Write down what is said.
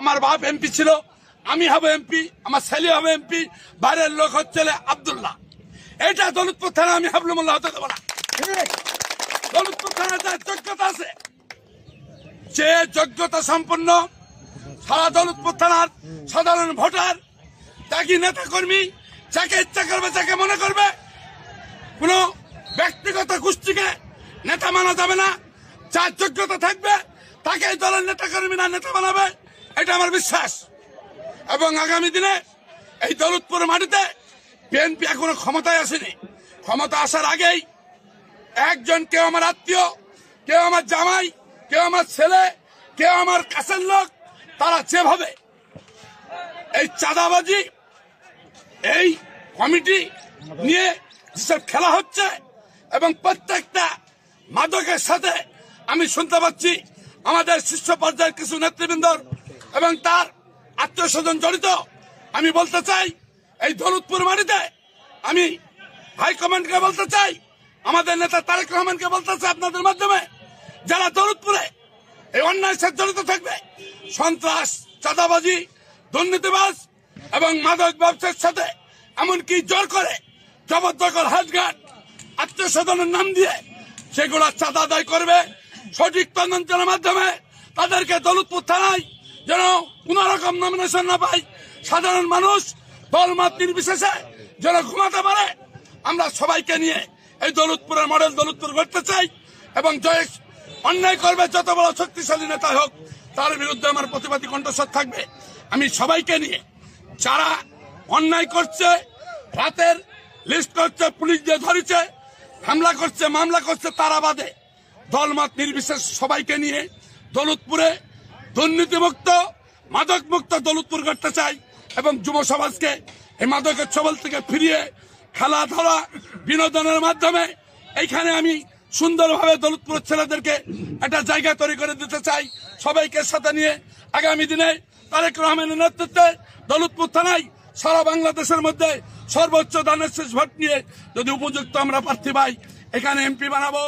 আমার বাপ এমপি ছিল, আমি হব এমপি, আমার ছেলে হবে এমপি, বাইরের লোক হচ্ছে আব্দুল্লাহ। এটা দৌলতপুর থানা আমি হাবলু মোল্লা হতে দেবো না। দৌলতপুর থানার যার যোগ্যতা আছে, যে যোগ্যতা সম্পন্ন সারা দৌলতপুর থানার সাধারণ ভোটার, তাকে নেতা কর্মী যাকে ইচ্ছা করবে, যাকে মনে করবে, কোন ব্যক্তিগত গোষ্ঠীকে নেতা মানা যাবে না। যার যোগ্যতা থাকবে তাকে এই দলের নেতা কর্মীরা নেতা বানাবে, এটা আমার বিশ্বাস। এবং আগামী দিনে এই দৌলতপুর মাটিতে বিএনপি এখনো ক্ষমতায় আসেনি। ক্ষমতা আসার আগেই একজন, কেউ আমার আত্মীয়, কেউ আমার জামাই, কেউ আমার ছেলে, কেউ আমার কাছের লোক, তারা যেভাবে এই চাঁদাবাজি, এই কমিটি নিয়ে যেসব খেলা হচ্ছে, এবং প্রত্যেকটা মাদকের সাথে আমি শুনতে পাচ্ছি আমাদের শীর্ষ পর্যায়ের কিছু নেতৃবৃন্দ এবং তার আত্মীয় স্বজন জড়িত। আমি বলতে চাই, এই দৌলতপুর মাটিতে আমি হাইকমান্ডকে বলতে চাই, আমাদের নেতা তারেক রহমানকে বলতে চাই আপনাদের মাধ্যমে, যারা দৌলতপুরে এই অন্যায়ের সাথে জড়িত থাকবে, সন্ত্রাস, চাঁদাবাজি, দুর্নীতিবাজ এবং মাদক ব্যবসার সাথে এমনকি জোর করে জবরদখল, হাটঘাট, আত্মীয় স্বজনের নাম দিয়ে সেগুলো চাঁদা আদায় করবে, সঠিক তদন্তের মাধ্যমে তাদেরকে দৌলতপুর থানায় যেন কোন রকম নমিনেশন না পায়, সাধারণ মানুষ দলমত নির্বিশেষে যেন ঘুমাতে পারে। আমরা সবাইকে নিয়ে এই দৌলতপুরের মডেল দৌলতপুর করতে চাই, এবং জয় অন্যায় করবে যত বড় শক্তিশালী নেতা হোক, তার বিরুদ্ধে আমার প্রতিবাদী কণ্ঠস্বর থাকবে। আমি সবাইকে নিয়ে, যারা অন্যায় করছে, রাতের লিস্ট করছে, পুলিশ দিয়ে ধরেছে, হামলা করছে, মামলা করছে, তারা বাদে দলমত নির্বিশেষ সবাইকে নিয়ে দৌলতপুরে দুর্নীতিমুক্ত, মাদক মুক্ত দৌলতপুর করতে চাই, এবং যুব সমাজকে এই মাদকের ছবল থেকে ফিরিয়ে খেলাধুলা, বিনোদনের মাধ্যমে এইখানে আমি সুন্দরভাবে দৌলতপুরের ছেলেদেরকে একটা জায়গা তৈরি করে দিতে চাই। সবাইকে সাথে নিয়ে আগামী দিনে তারেক রহমানের নেতৃত্বে দৌলতপুর থানায় সারা বাংলাদেশের মধ্যে সর্বোচ্চ দানের শেষ ভোট নিয়ে যদি উপযুক্ত আমরা প্রার্থী পাই, এখানে এমপি বানাবো।